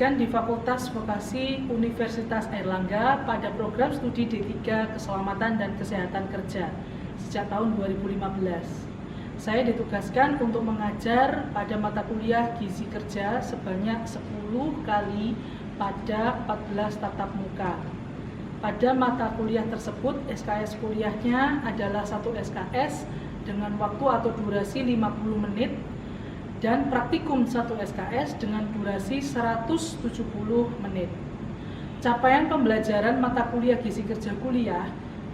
ditugaskan di Fakultas Vokasi Universitas Airlangga pada program studi D3 Keselamatan dan Kesehatan Kerja sejak tahun 2015. Saya ditugaskan untuk mengajar pada mata kuliah gizi kerja sebanyak 10 kali pada 14 tatap muka. Pada mata kuliah tersebut, SKS kuliahnya adalah 1 SKS dengan waktu atau durasi 50 menit dan praktikum 1 SKS dengan durasi 170 menit. Capaian pembelajaran mata kuliah gizi kerja kuliah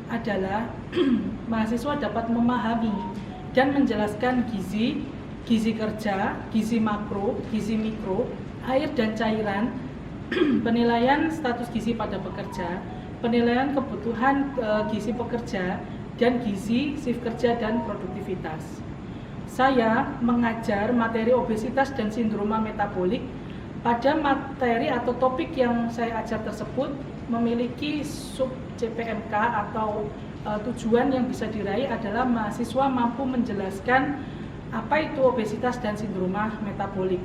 adalah mahasiswa dapat memahami dan menjelaskan gizi kerja, gizi makro, gizi mikro, air dan cairan, penilaian status gizi pada pekerja, penilaian kebutuhan gizi pekerja, dan gizi shift kerja dan produktivitas. Saya mengajar materi obesitas dan sindroma metabolik. Pada materi atau topik yang saya ajar tersebut memiliki sub CPMK atau tujuan yang bisa diraih adalah mahasiswa mampu menjelaskan apa itu obesitas dan sindroma metabolik.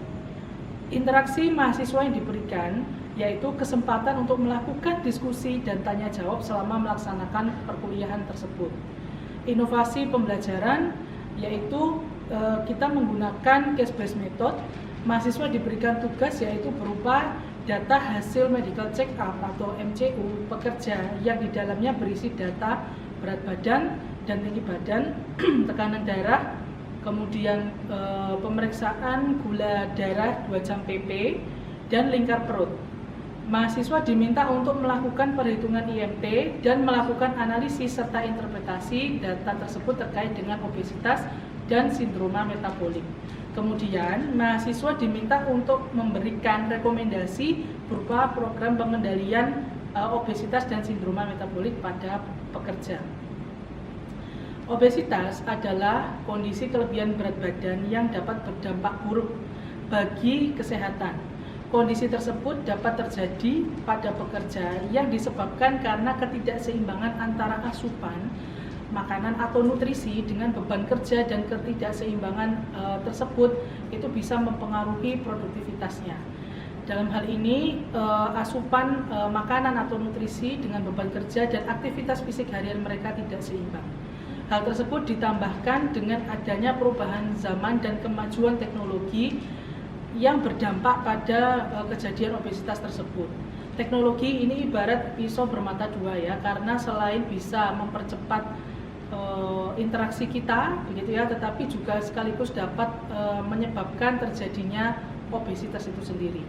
Interaksi mahasiswa yang diberikan yaitu kesempatan untuk melakukan diskusi dan tanya jawab selama melaksanakan perkuliahan tersebut. Inovasi pembelajaran yaitu kita menggunakan case-based method. Mahasiswa diberikan tugas yaitu berupa data hasil medical check up atau MCU pekerja yang di dalamnya berisi data berat badan dan tinggi badan, tekanan darah, kemudian pemeriksaan gula darah 2 jam PP, dan lingkar perut. Mahasiswa diminta untuk melakukan perhitungan IMT dan melakukan analisis serta interpretasi data tersebut terkait dengan obesitas dan sindroma metabolik. Kemudian, mahasiswa diminta untuk memberikan rekomendasi berupa program pengendalian obesitas dan sindroma metabolik pada pekerja. Obesitas adalah kondisi kelebihan berat badan yang dapat berdampak buruk bagi kesehatan. Kondisi tersebut dapat terjadi pada pekerja yang disebabkan karena ketidakseimbangan antara asupan makanan atau nutrisi dengan beban kerja, dan ketidakseimbangan tersebut itu bisa mempengaruhi produktivitasnya. Dalam hal ini asupan makanan atau nutrisi dengan beban kerja dan aktivitas fisik harian mereka tidak seimbang. Hal tersebut ditambahkan dengan adanya perubahan zaman dan kemajuan teknologi yang berdampak pada kejadian obesitas tersebut. Teknologi ini ibarat pisau bermata dua ya, karena selain bisa mempercepat interaksi kita, begitu ya, tetapi juga sekaligus dapat menyebabkan terjadinya obesitas itu sendiri.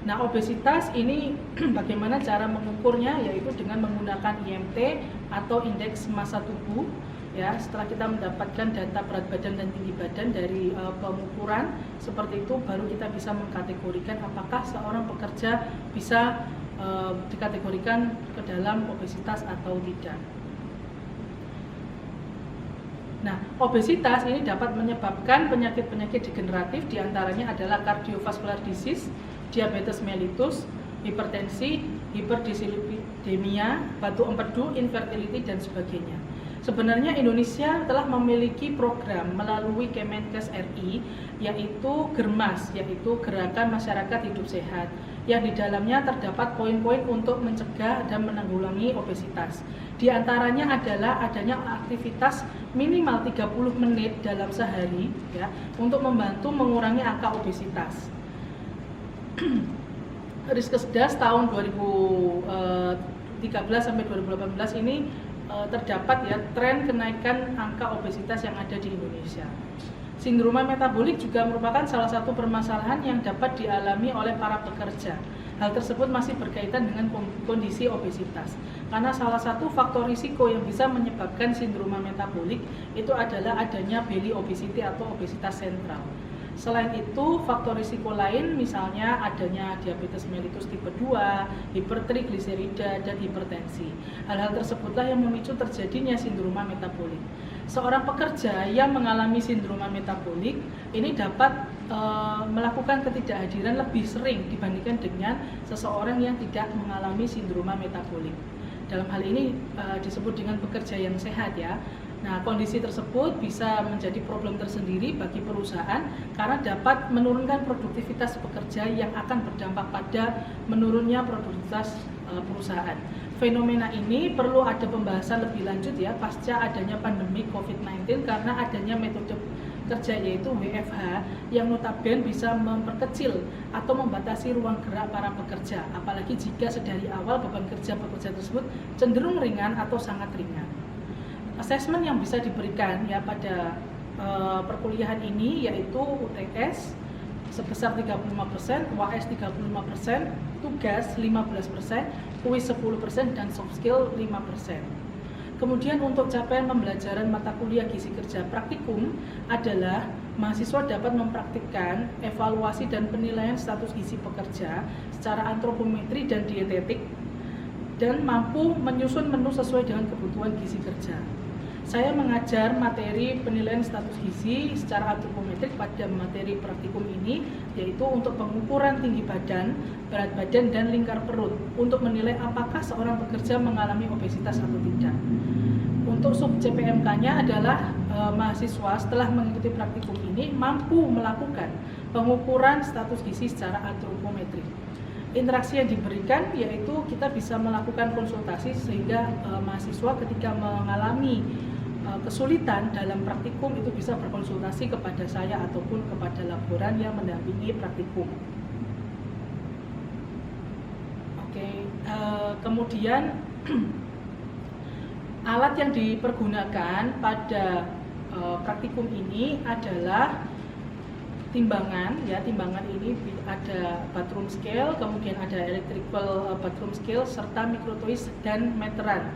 Nah, obesitas ini bagaimana cara mengukurnya, yaitu dengan menggunakan IMT atau indeks massa tubuh. Ya, setelah kita mendapatkan data berat badan dan tinggi badan dari pengukuran seperti itu, baru kita bisa mengkategorikan apakah seorang pekerja bisa dikategorikan ke dalam obesitas atau tidak. Nah, obesitas ini dapat menyebabkan penyakit-penyakit degeneratif, diantaranya adalah cardiovascular disease, diabetes mellitus, hipertensi, hiperdislipidemia, batu empedu, infertility, dan sebagainya. Sebenarnya Indonesia telah memiliki program melalui Kemenkes RI, yaitu GERMAS, yaitu Gerakan Masyarakat Hidup Sehat, yang di dalamnya terdapat poin-poin untuk mencegah dan menanggulangi obesitas. Di antaranya adalah adanya aktivitas minimal 30 menit dalam sehari ya, untuk membantu mengurangi angka obesitas. Riskesdas tahun 2013 sampai 2018 ini terdapat ya tren kenaikan angka obesitas yang ada di Indonesia. Sindroma metabolik juga merupakan salah satu permasalahan yang dapat dialami oleh para pekerja. Hal tersebut masih berkaitan dengan kondisi obesitas. Karena salah satu faktor risiko yang bisa menyebabkan sindroma metabolik itu adalah adanya belly obesity atau obesitas sentral. Selain itu, faktor risiko lain misalnya adanya diabetes mellitus tipe 2, hipertrigliserida, dan hipertensi. Hal-hal tersebutlah yang memicu terjadinya sindroma metabolik. Seorang pekerja yang mengalami sindroma metabolik ini dapat melakukan ketidakhadiran lebih sering dibandingkan dengan seseorang yang tidak mengalami sindroma metabolik. Dalam hal ini disebut dengan pekerja yang sehat ya. Nah, kondisi tersebut bisa menjadi problem tersendiri bagi perusahaan karena dapat menurunkan produktivitas pekerja yang akan berdampak pada menurunnya produktivitas perusahaan. Fenomena ini perlu ada pembahasan lebih lanjut ya pasca adanya pandemi COVID-19 karena adanya metode kerja yaitu WFH yang notabene bisa memperkecil atau membatasi ruang gerak para pekerja, apalagi jika sedari awal beban kerja pekerja tersebut cenderung ringan atau sangat ringan. Asesmen yang bisa diberikan ya pada perkuliahan ini yaitu UTS sebesar 35%, UAS 35%, tugas 15%, kuis 10%, dan soft skill 5%. Kemudian untuk capaian pembelajaran mata kuliah gizi kerja praktikum adalah mahasiswa dapat mempraktikkan evaluasi dan penilaian status gizi pekerja secara antropometri dan dietetik dan mampu menyusun menu sesuai dengan kebutuhan gizi kerja. Saya mengajar materi penilaian status gizi secara antropometrik pada materi praktikum ini, yaitu untuk pengukuran tinggi badan, berat badan, dan lingkar perut untuk menilai apakah seorang pekerja mengalami obesitas atau tidak. Untuk subjek PMK-nya adalah mahasiswa setelah mengikuti praktikum ini mampu melakukan pengukuran status gizi secara antropometrik. Interaksi yang diberikan yaitu kita bisa melakukan konsultasi sehingga mahasiswa ketika mengalami kesulitan dalam praktikum itu bisa berkonsultasi kepada saya ataupun kepada laboran yang mendampingi praktikum. Oke, kemudian alat yang dipergunakan pada praktikum ini adalah timbangan ya. Timbangan ini ada bathroom scale, kemudian ada electrical bathroom scale serta microtoys dan meteran.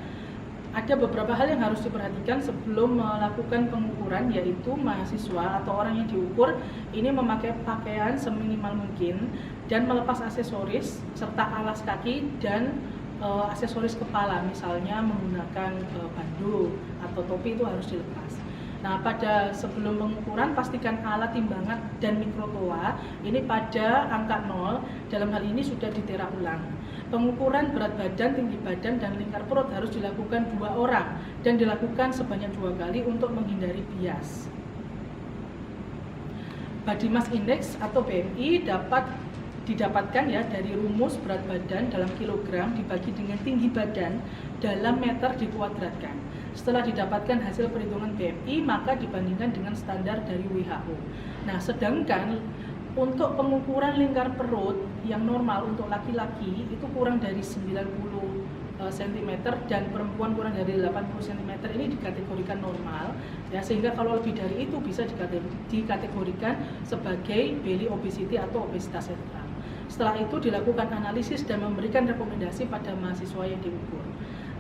Ada beberapa hal yang harus diperhatikan sebelum melakukan pengukuran, yaitu mahasiswa atau orang yang diukur ini memakai pakaian seminimal mungkin dan melepas aksesoris serta alas kaki dan aksesoris kepala, misalnya menggunakan bandu atau topi itu harus dilepas. Nah, pada sebelum pengukuran pastikan alat timbangan dan mikrotoa ini pada angka 0, dalam hal ini sudah ditera ulang. Pengukuran berat badan, tinggi badan, dan lingkar perut harus dilakukan 2 orang dan dilakukan sebanyak 2 kali untuk menghindari bias. Body mass index atau BMI dapat didapatkan ya dari rumus berat badan dalam kilogram dibagi dengan tinggi badan dalam meter dikuadratkan. Setelah didapatkan hasil perhitungan BMI, maka dibandingkan dengan standar dari WHO. Nah, sedangkan untuk pengukuran lingkar perut yang normal untuk laki-laki itu kurang dari 90 cm dan perempuan kurang dari 80 cm ini dikategorikan normal ya, sehingga kalau lebih dari itu bisa dikategorikan sebagai belly obesity atau obesitas sentral. Setelah itu dilakukan analisis dan memberikan rekomendasi pada mahasiswa yang diukur.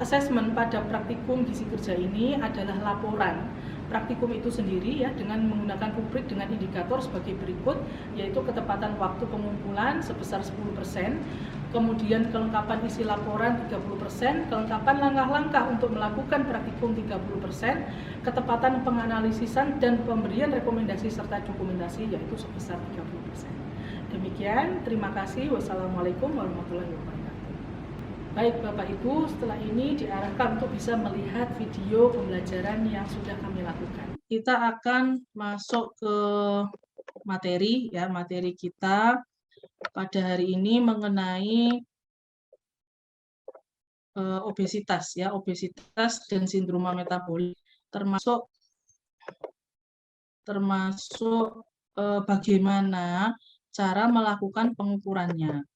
Asesmen pada praktikum gizi kerja ini adalah laporan praktikum itu sendiri ya dengan menggunakan rubrik dengan indikator sebagai berikut, yaitu ketepatan waktu pengumpulan sebesar 10%, kemudian kelengkapan isi laporan 30%, kelengkapan langkah-langkah untuk melakukan praktikum 30%, ketepatan penganalisisan dan pemberian rekomendasi serta dokumentasi yaitu sebesar 30%. Demikian, terima kasih. Wassalamualaikum warahmatullahi wabarakatuh. Baik Bapak Ibu, setelah ini diarahkan untuk bisa melihat video pembelajaran yang sudah kami lakukan. Kita akan masuk ke materi ya, materi kita pada hari ini mengenai obesitas ya, obesitas dan sindroma metabolik, termasuk bagaimana cara melakukan pengukurannya.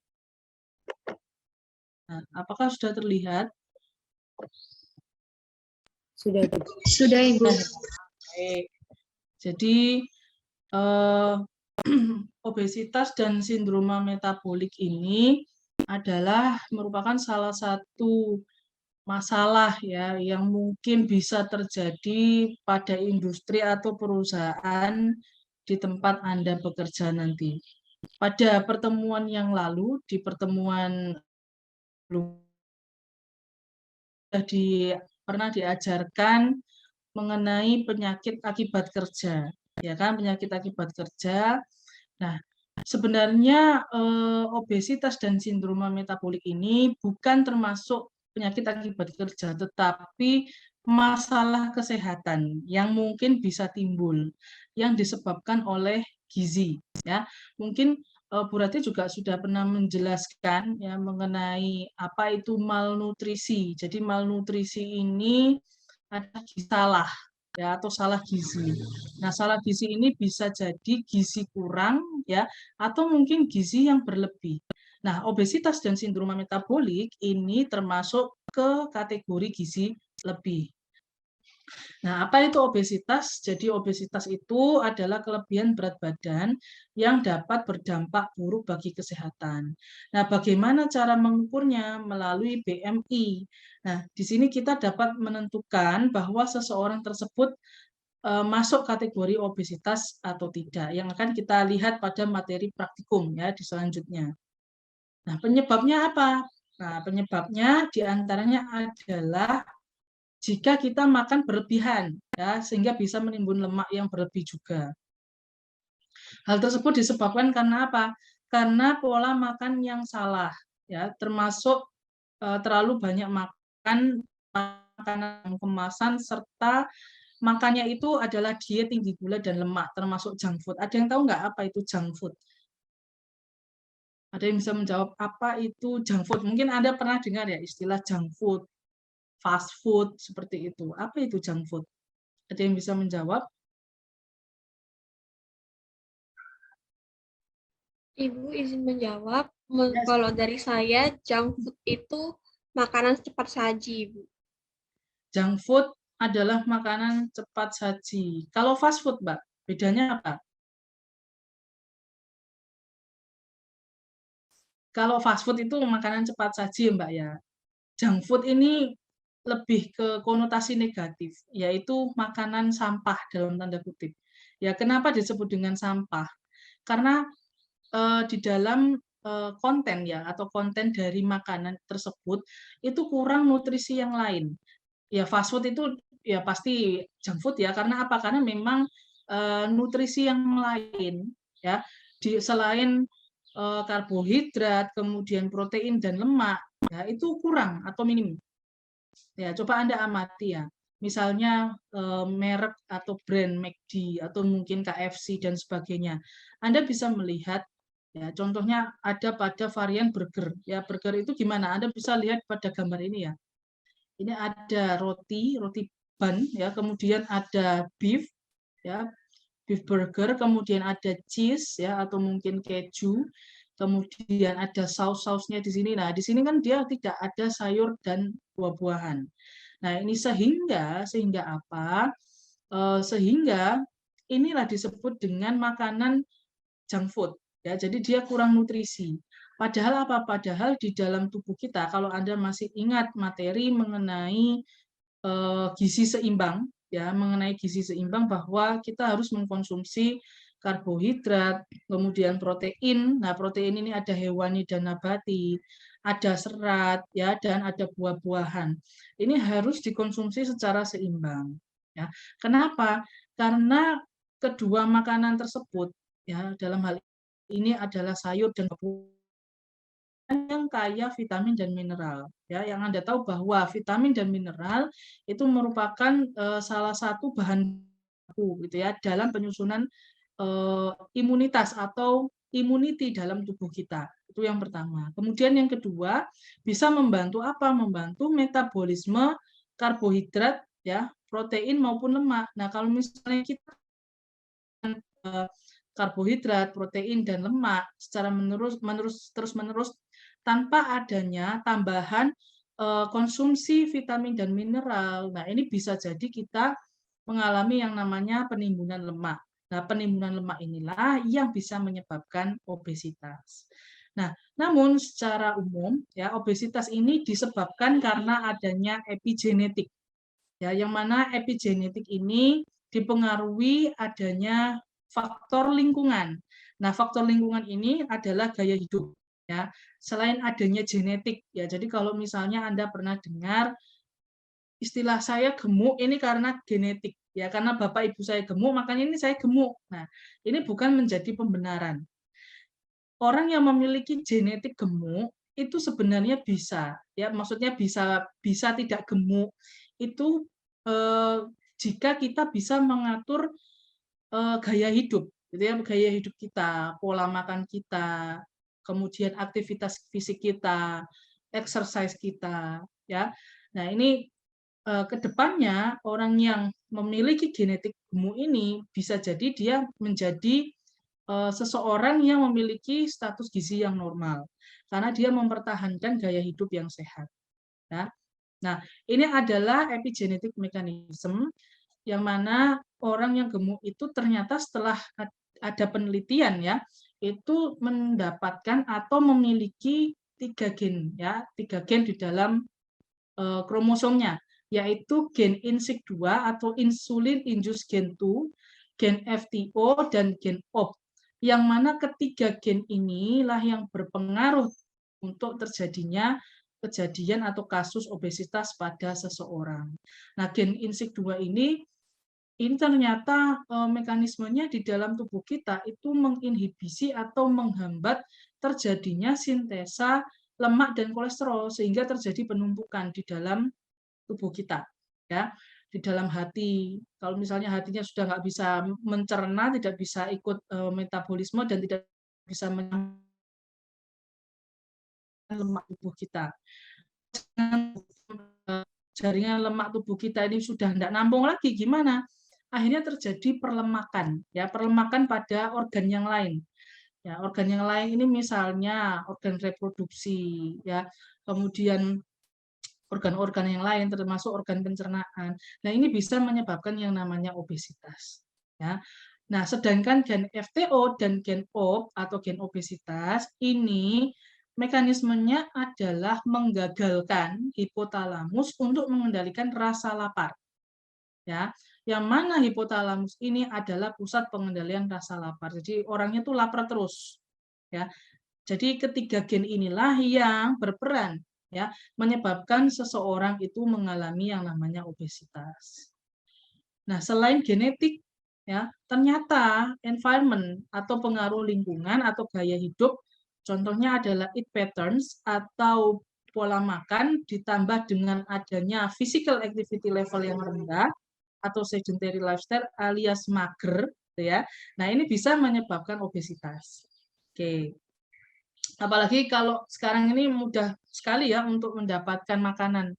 Nah, apakah sudah terlihat? Sudah, Ibu. Baik. Jadi obesitas dan sindroma metabolik ini adalah merupakan salah satu masalah ya yang mungkin bisa terjadi pada industri atau perusahaan di tempat Anda bekerja nanti. Pada pertemuan yang lalu, di pertemuan pernah diajarkan mengenai penyakit akibat kerja, ya kan, penyakit akibat kerja. Nah, sebenarnya obesitas dan sindroma metabolik ini bukan termasuk penyakit akibat kerja, tetapi masalah kesehatan yang mungkin bisa timbul yang disebabkan oleh gizi, ya. Mungkin Bu Rati juga sudah pernah menjelaskan ya mengenai apa itu malnutrisi. Jadi malnutrisi ini adalah salah ya atau salah gizi. Nah, salah gizi ini bisa jadi gizi kurang ya atau mungkin gizi yang berlebih. Nah, obesitas dan sindroma metabolik ini termasuk ke kategori gizi lebih. Nah, apa itu obesitas? Jadi obesitas itu adalah kelebihan berat badan yang dapat berdampak buruk bagi kesehatan. Nah, bagaimana cara mengukurnya? Melalui BMI. Nah, di sini kita dapat menentukan bahwa seseorang tersebut masuk kategori obesitas atau tidak. Yang akan kita lihat pada materi praktikum ya di selanjutnya. Nah, penyebabnya apa? Nah, penyebabnya diantaranya adalah jika kita makan berlebihan, ya, sehingga bisa menimbun lemak yang berlebih juga. Hal tersebut disebabkan karena apa? Karena pola makan yang salah, ya, termasuk terlalu banyak makan makanan kemasan serta makannya itu adalah diet tinggi gula dan lemak, termasuk junk food. Ada yang tahu nggak apa itu junk food? Ada yang bisa menjawab apa itu junk food? Mungkin Anda pernah dengar ya istilah junk food, fast food, seperti itu. Apa itu junk food? Ada yang bisa menjawab? Ibu izin menjawab, Ya, kalau dari saya, junk food itu makanan cepat saji, Ibu. junk food adalah makanan cepat saji. Kalau fast food, Mbak, bedanya apa? Kalau fast food itu makanan cepat saji, Mbak ya. Junk food ini lebih ke konotasi negatif, yaitu makanan sampah dalam tanda kutip. Ya, kenapa disebut dengan sampah? Karena di dalam konten ya atau konten dari makanan tersebut itu kurang nutrisi yang lain. Ya fast food itu ya pasti junk food ya karena apa? Karena memang nutrisi yang lain ya selain karbohidrat, kemudian protein dan lemak ya itu kurang atau minim. Ya coba Anda amati ya. Misalnya merek atau brand McD atau mungkin KFC dan sebagainya. Anda bisa melihat ya contohnya ada pada varian burger. Ya burger itu gimana? Anda bisa lihat pada gambar ini ya. Ini ada roti bun ya, kemudian ada beef ya, beef burger, kemudian ada cheese ya atau mungkin keju, kemudian ada saus-sausnya di sini. Nah, di sini kan dia tidak ada sayur dan buah-buahan. Nah, ini sehingga apa? Sehingga inilah disebut dengan makanan junk food ya. Jadi dia kurang nutrisi. Padahal apa? Padahal di dalam tubuh kita kalau Anda masih ingat materi mengenai gizi seimbang ya, mengenai gizi seimbang bahwa kita harus mengkonsumsi karbohidrat, kemudian protein. Nah, protein ini ada hewani dan nabati, ada serat ya dan ada buah-buahan. Ini harus dikonsumsi secara seimbang ya. Kenapa? Karena kedua makanan tersebut ya dalam hal ini adalah sayur dan buah yang kaya vitamin dan mineral. Ya, yang Anda tahu bahwa vitamin dan mineral itu merupakan salah satu bahan baku gitu ya dalam penyusunan imunitas atau immunity dalam tubuh kita. Itu yang pertama. Kemudian yang kedua, bisa membantu apa? Membantu metabolisme karbohidrat ya, protein maupun lemak. Nah, kalau misalnya kita karbohidrat, protein dan lemak secara terus-menerus tanpa adanya tambahan konsumsi vitamin dan mineral. Nah, ini bisa jadi kita mengalami yang namanya penimbunan lemak. Nah, penimbunan lemak inilah yang bisa menyebabkan obesitas. Nah, namun secara umum ya obesitas ini disebabkan karena adanya epigenetik. Ya, yang mana epigenetik ini dipengaruhi adanya faktor lingkungan. Nah, faktor lingkungan ini adalah gaya hidup ya. Selain adanya genetik ya. Jadi kalau misalnya Anda pernah dengar istilah saya gemuk ini karena genetik ya, karena bapak ibu saya gemuk makanya ini saya gemuk. Nah, ini bukan menjadi pembenaran. Orang yang memiliki genetik gemuk itu sebenarnya bisa ya, maksudnya bisa tidak gemuk itu jika kita bisa mengatur gaya hidup, gitu ya, gaya hidup kita, pola makan kita, kemudian aktivitas fisik kita, exercise kita, ya. Nah, ini ke depannya orang yang memiliki genetik gemuk ini bisa jadi dia menjadi seseorang yang memiliki status gizi yang normal karena dia mempertahankan gaya hidup yang sehat, ya. Nah, ini adalah epigenetic mechanism yang mana orang yang gemuk itu ternyata setelah ada penelitian ya, itu mendapatkan atau memiliki 3 gen ya, 3 gen di dalam kromosomnya, yaitu gen INSYK2 atau insulin induced gen 2, gen FTO dan gen OP. Yang mana ketiga gen inilah yang berpengaruh untuk terjadinya kejadian atau kasus obesitas pada seseorang. Nah, gen INSYK2 ini ternyata mekanismenya di dalam tubuh kita itu menginhibisi atau menghambat terjadinya sintesa lemak dan kolesterol sehingga terjadi penumpukan di dalam tubuh kita, ya, di dalam hati. Kalau misalnya hatinya sudah nggak bisa mencerna, tidak bisa ikut metabolisme dan tidak bisa lemak tubuh kita. Jaringan lemak tubuh kita ini sudah tidak nampung lagi, gimana? Akhirnya terjadi perlemakan, ya, perlemakan pada organ yang lain. Ya, organ yang lain ini misalnya organ reproduksi, ya, kemudian organ-organ yang lain termasuk organ pencernaan. Nah, ini bisa menyebabkan yang namanya obesitas, ya. Nah, sedangkan gen FTO dan gen OB atau gen obesitas ini mekanismenya adalah menggagalkan hipotalamus untuk mengendalikan rasa lapar. Ya, yang mana hipotalamus ini adalah pusat pengendalian rasa lapar. Jadi orangnya tuh lapar terus, ya. Jadi ketiga gen inilah yang berperan ya menyebabkan seseorang itu mengalami yang namanya obesitas. Nah, selain genetik ya, ternyata environment atau pengaruh lingkungan atau gaya hidup contohnya adalah eat patterns atau pola makan ditambah dengan adanya physical activity level yang rendah atau sedentary lifestyle alias mager, ya. Nah, ini bisa menyebabkan obesitas. Oke. Apalagi kalau sekarang ini mudah sekali ya untuk mendapatkan makanan.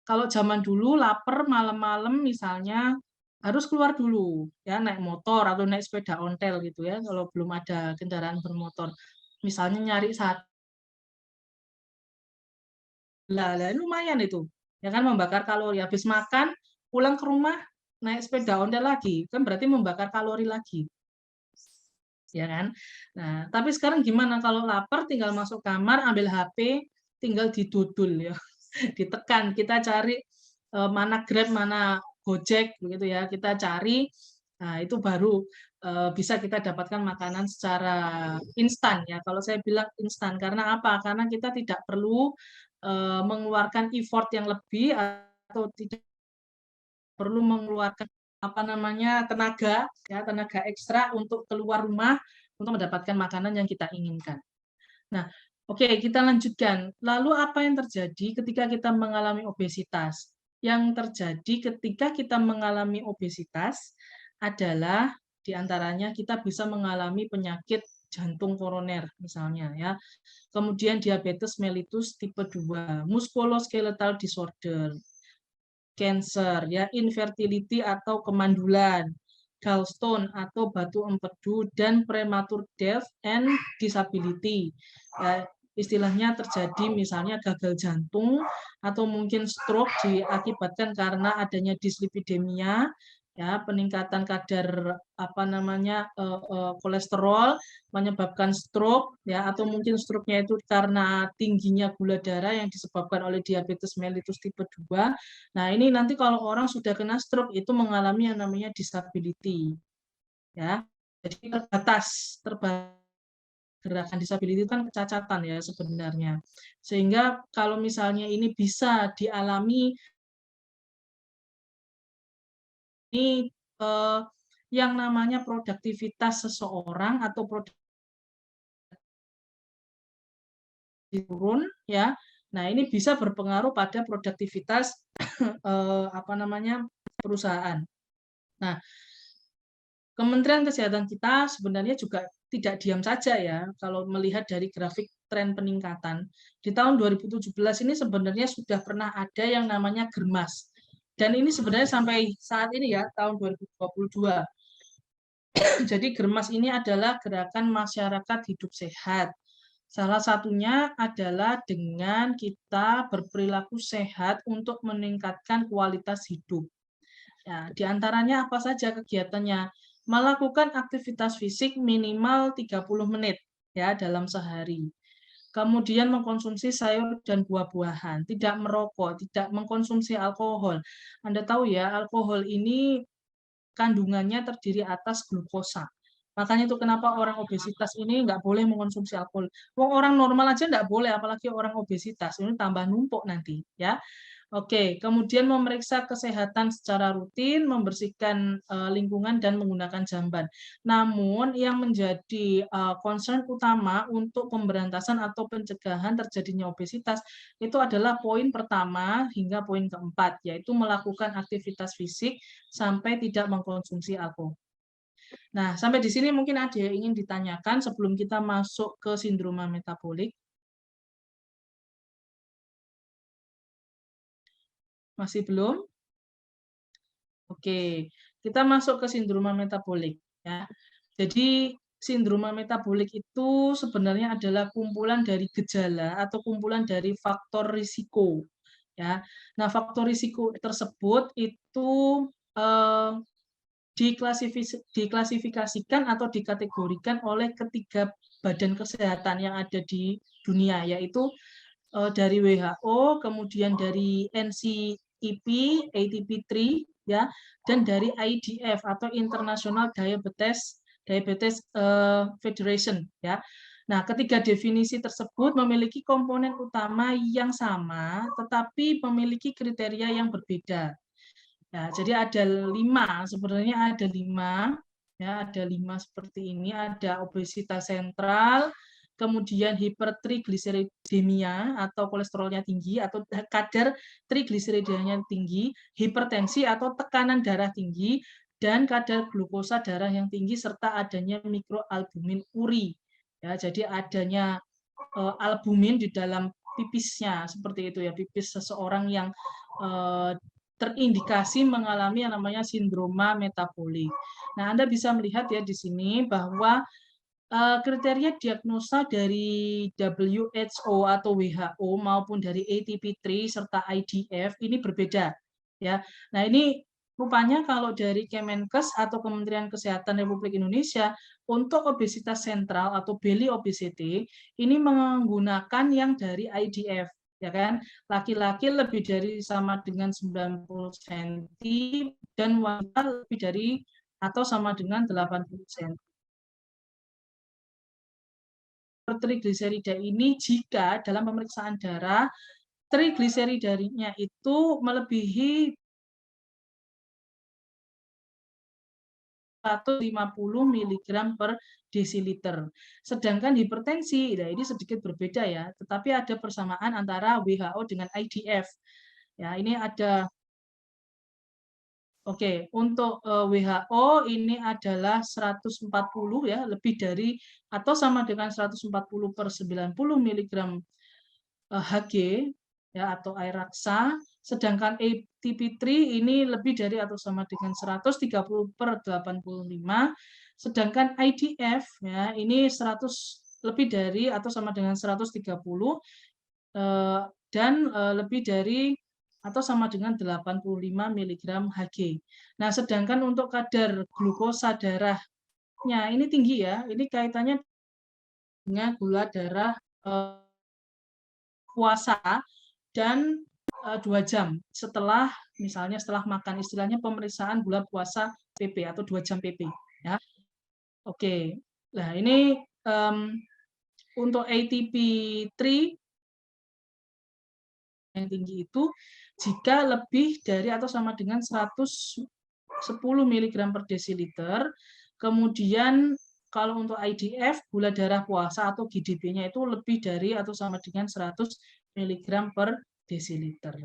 Kalau zaman dulu lapar malam-malam misalnya harus keluar dulu ya, naik motor atau naik sepeda ontel gitu ya, kalau belum ada kendaraan bermotor. Misalnya nyari sate, lah lumayan itu. Ya kan membakar kalori. Habis makan pulang ke rumah naik sepeda ontel lagi, kan berarti membakar kalori lagi. Ya kan? Nah, tapi sekarang gimana kalau lapar tinggal masuk kamar, ambil HP, tinggal didudul ya. Ditekan, kita cari mana Grab, mana Gojek begitu ya. Kita cari, nah itu baru bisa kita dapatkan makanan secara instan ya. Kalau saya bilang instan karena apa? Karena kita tidak perlu mengeluarkan effort yang lebih atau tidak perlu mengeluarkan apa namanya tenaga ya, tenaga ekstra untuk keluar rumah untuk mendapatkan makanan yang kita inginkan. Nah, oke, kita lanjutkan. Lalu apa yang terjadi ketika kita mengalami obesitas? Yang terjadi ketika kita mengalami obesitas adalah diantaranya kita bisa mengalami penyakit jantung koroner misalnya ya. Kemudian diabetes mellitus tipe 2, musculoskeletal disorder, cancer, ya, infertility atau kemandulan, gallstone atau batu empedu, dan premature death and disability. Ya, istilahnya terjadi misalnya gagal jantung atau mungkin stroke diakibatkan karena adanya dislipidemia, ya, peningkatan kadar apa namanya kolesterol menyebabkan stroke ya, atau mungkin stroke-nya itu karena tingginya gula darah yang disebabkan oleh diabetes mellitus tipe 2. Nah, ini nanti kalau orang sudah kena stroke itu mengalami yang namanya disability. Ya. Jadi terbatas gerakan disability itu kan kecacatan ya sebenarnya. Sehingga kalau misalnya ini bisa dialami ini yang namanya produktivitas seseorang atau turun ya, Nah, ini bisa berpengaruh pada produktivitas perusahaan. Nah, Kementerian Kesehatan kita sebenarnya juga tidak diam saja ya kalau melihat dari grafik tren peningkatan. Di tahun 2017 ini sebenarnya sudah pernah ada yang namanya Germas. Dan ini sebenarnya sampai saat ini ya, tahun 2022. Jadi Germas ini adalah gerakan masyarakat hidup sehat. Salah satunya adalah dengan kita berperilaku sehat untuk meningkatkan kualitas hidup. Ya, di antaranya apa saja kegiatannya? Melakukan aktivitas fisik minimal 30 menit ya dalam sehari. Kemudian mengkonsumsi sayur dan buah-buahan, tidak merokok, tidak mengkonsumsi alkohol. Anda tahu ya, alkohol ini kandungannya terdiri atas glukosa. Makanya itu kenapa orang obesitas ini nggak boleh mengkonsumsi alkohol. Orang normal aja nggak boleh, apalagi orang obesitas. Ini tambah numpuk nanti, ya. Oke, kemudian memeriksa kesehatan secara rutin, membersihkan lingkungan dan menggunakan jamban. Namun yang menjadi concern utama untuk pemberantasan atau pencegahan terjadinya obesitas itu adalah poin pertama hingga poin keempat, yaitu melakukan aktivitas fisik sampai tidak mengkonsumsi alkohol. Nah, sampai di sini mungkin ada yang ingin ditanyakan sebelum kita masuk ke sindroma metabolik. Masih belum? Oke, kita masuk ke sindroma metabolik ya. Jadi sindroma metabolik itu sebenarnya adalah kumpulan dari gejala atau kumpulan dari faktor risiko ya. Nah, faktor risiko tersebut itu eh, diklasifikasikan atau dikategorikan oleh ketiga badan kesehatan yang ada di dunia, yaitu dari WHO, kemudian dari NCEP, ATP3, ya, dan dari IDF atau International Diabetes Federation, ya. Nah, ketiga definisi tersebut memiliki komponen utama yang sama, tetapi memiliki kriteria yang berbeda. Ya, jadi ada 5, sebenarnya ada 5, ya, ada 5 seperti ini. Ada obesitas sentral, kemudian hipertrigliseridemia atau kolesterolnya tinggi atau kadar trigliseridanya tinggi, hipertensi atau tekanan darah tinggi, dan kadar glukosa darah yang tinggi serta adanya mikroalbumin uri. Ya, jadi adanya albumin di dalam pipisnya seperti itu ya, pipis seseorang yang terindikasi mengalami yang namanya sindroma metabolik. Nah, Anda bisa melihat ya di sini bahwa kriteria diagnosa dari WHO atau WHO maupun dari ATP3 serta IDF ini berbeda ya. Nah, ini rupanya kalau dari Kemenkes atau Kementerian Kesehatan Republik Indonesia untuk obesitas sentral atau belly obesity ini menggunakan yang dari IDF ya kan, laki-laki lebih dari sama dengan 90 cm dan wanita lebih dari atau sama dengan 80 cm. Trigliserida ini jika dalam pemeriksaan darah trigliseridanya itu melebihi 150 mg per desiliter. Sedangkan hipertensi, nah ini sedikit berbeda ya, tetapi ada persamaan antara WHO dengan IDF. Ya, ini ada. Oke, untuk WHO ini adalah 140 ya, lebih dari atau sama dengan 140 per 90 mg Hg ya atau air raksa, sedangkan ATP3 ini lebih dari atau sama dengan 130 per 85, sedangkan IDF ya ini 100 lebih dari atau sama dengan 130 dan lebih dari atau sama dengan 85 mg Hg. Nah, sedangkan untuk kadar glukosa darahnya ini tinggi ya, ini kaitannya dengan gula darah puasa dan 2 jam setelah misalnya setelah makan, istilahnya pemeriksaan gula puasa PP atau 2 jam PP ya. Oke. Nah, ini untuk ATP3 yang tinggi itu jika lebih dari atau sama dengan 110 mg per desiliter, kemudian kalau untuk IDF, gula darah puasa atau GDP-nya itu lebih dari atau sama dengan 100 mg per desiliter.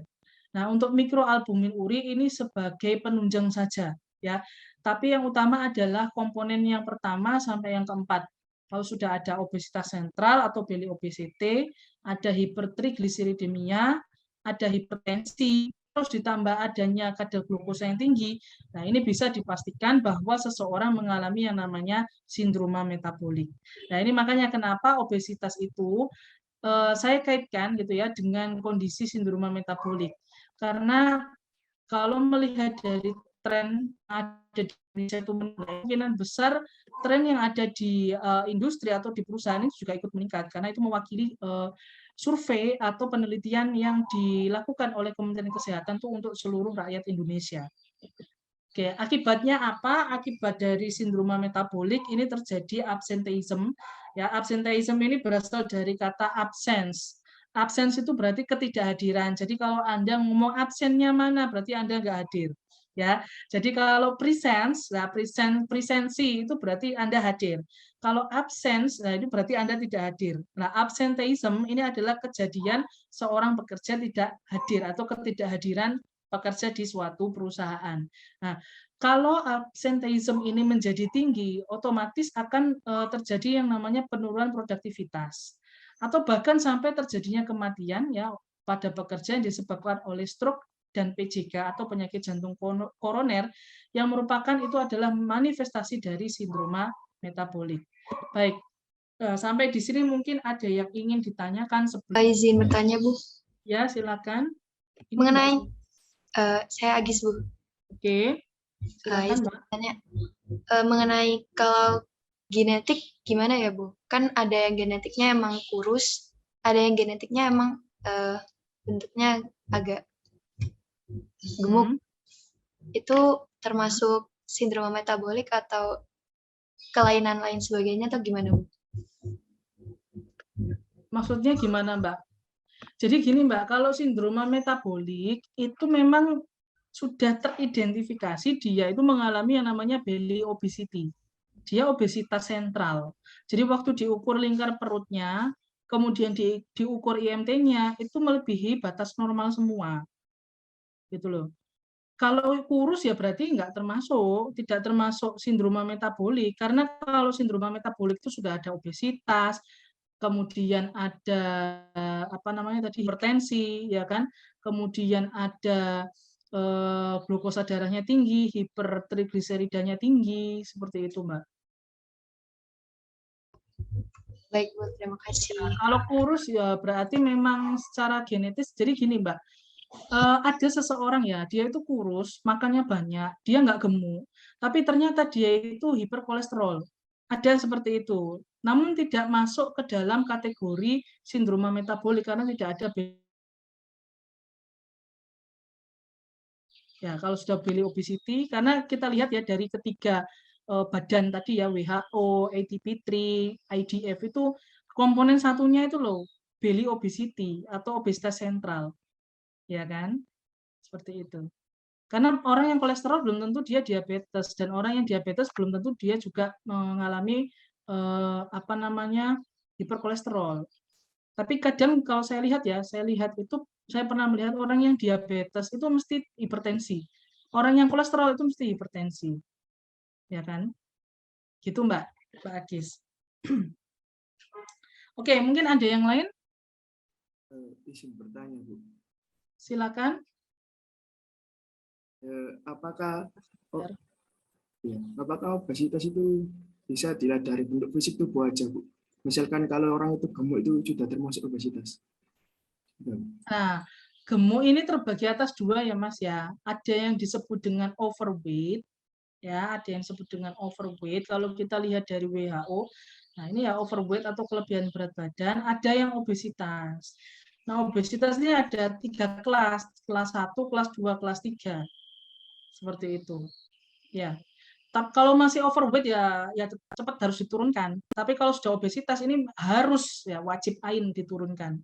Nah, untuk mikroalbumin uri ini sebagai penunjang saja, ya. Tapi yang utama adalah komponen yang pertama sampai yang keempat. Kalau sudah ada obesitas sentral atau belly obesity, ada hipertrigliseridemia, ada hipertensi, terus ditambah adanya kadar glukosa yang tinggi. Nah, ini bisa dipastikan bahwa seseorang mengalami yang namanya sindroma metabolik. Nah, ini makanya kenapa obesitas itu saya kaitkan gitu ya dengan kondisi sindroma metabolik. Karena kalau melihat dari tren ada di Indonesia itu kemungkinan besar tren yang ada di industri atau di perusahaan ini juga ikut meningkat karena itu mewakili survei atau penelitian yang dilakukan oleh Kementerian Kesehatan tuh untuk seluruh rakyat Indonesia. Oke, akibatnya apa? Akibat dari sindroma metabolik ini terjadi absenteism. Ya, absenteism ini berasal dari kata absence. Absence itu berarti ketidakhadiran. Jadi kalau Anda ngomong absennya mana, berarti Anda nggak hadir. Ya, jadi kalau presence, nah presensi itu berarti Anda hadir. Kalau absence, nah itu berarti Anda tidak hadir. Nah, absenteism ini adalah kejadian seorang pekerja tidak hadir atau ketidakhadiran pekerja di suatu perusahaan. Nah, kalau absenteism ini menjadi tinggi, otomatis akan terjadi yang namanya penurunan produktivitas atau bahkan sampai terjadinya kematian ya pada pekerja yang disebabkan oleh stroke dan PJK atau penyakit jantung koroner yang merupakan itu adalah manifestasi dari sindroma metabolik. Baik, sampai di sini mungkin ada yang ingin ditanyakan sebelum. Izin bertanya, Bu. Ya, silakan. Ini Mengenai saya Agis, Bu. Oke. Silakan, Mbak. Tanya, mengenai kalau genetik gimana ya, Bu? Kan ada yang genetiknya emang kurus, ada yang genetiknya emang bentuknya agak gemuk. Itu termasuk sindroma metabolik atau kelainan lain sebagainya atau gimana, Bu? Maksudnya gimana, Mbak? Jadi gini, Mbak, kalau sindroma metabolik itu memang sudah teridentifikasi dia itu mengalami yang namanya belly obesity. Dia obesitas sentral. Jadi waktu diukur lingkar perutnya, kemudian diukur IMT-nya, itu melebihi batas normal semua. Gitu loh. Kalau kurus ya berarti tidak termasuk sindroma metabolik. Karena kalau sindroma metabolik itu sudah ada obesitas, kemudian ada apa namanya tadi hipertensi, ya kan? Kemudian ada glukosa darahnya tinggi, hipertrigliseridanya tinggi, seperti itu, Mbak. Baik, Bu, terima kasih. Kalau kurus ya berarti memang secara genetis. Jadi gini, Mbak, ada seseorang ya, dia itu kurus, makannya banyak, dia nggak gemuk, tapi ternyata dia itu hiperkolesterol. Ada seperti itu. Namun tidak masuk ke dalam kategori sindroma metabolik karena tidak ada. Ya, kalau sudah belly obesity, karena kita lihat ya dari ketiga badan tadi ya, WHO, ATP3, IDF itu komponen satunya itu loh, belly obesity atau obesitas sentral. Ya kan? Seperti itu. Karena orang yang kolesterol belum tentu dia diabetes dan orang yang diabetes belum tentu dia juga mengalami apa namanya hiperkolesterol. Tapi kadang kalau saya lihat itu saya pernah melihat orang yang diabetes itu mesti hipertensi. Orang yang kolesterol itu mesti hipertensi. Ya kan? Gitu Mbak Agis. Oke, mungkin ada yang lain? Izin bertanya, Bu. Silakan. Apakah obesitas itu bisa dilihat dari bentuk fisik tubuh aja, Bu? Misalkan kalau orang itu gemuk itu sudah termasuk obesitas. Nah, gemuk ini terbagi atas dua ya, Mas ya. Ada yang disebut dengan overweight, ya, ada yang disebut dengan overweight. Kalau kita lihat dari WHO, nah ini ya overweight atau kelebihan berat badan. Ada yang obesitas. Nah, obesitas ini ada 3 kelas, kelas 1, kelas 2, kelas 3. Seperti itu. Ya. Kalau masih overweight ya cepat harus diturunkan. Tapi kalau sudah obesitas ini harus ya wajib ain diturunkan.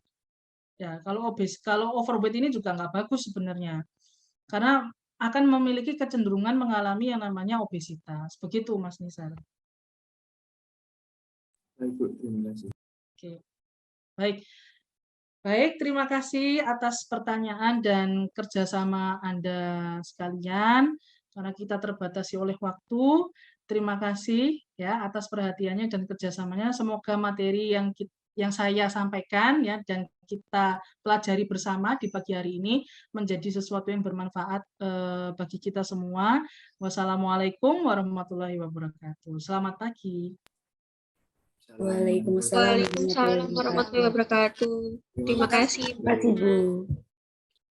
Ya, kalau overweight ini juga nggak bagus sebenarnya. Karena akan memiliki kecenderungan mengalami yang namanya obesitas. Begitu Mas Nisar. Baik, Bu. Terima kasih. Oke. Baik. Baik, terima kasih atas pertanyaan dan kerjasama Anda sekalian. Karena kita terbatasi oleh waktu, terima kasih ya atas perhatiannya dan kerjasamanya. Semoga materi yang saya sampaikan ya dan kita pelajari bersama di pagi hari ini menjadi sesuatu yang bermanfaat bagi kita semua. Wassalamualaikum warahmatullahi wabarakatuh. Selamat pagi. Waalaikumsalam Waalaikumsalam warahmatullahi wabarakatuh. Terima kasih. Terima kasih, Bu.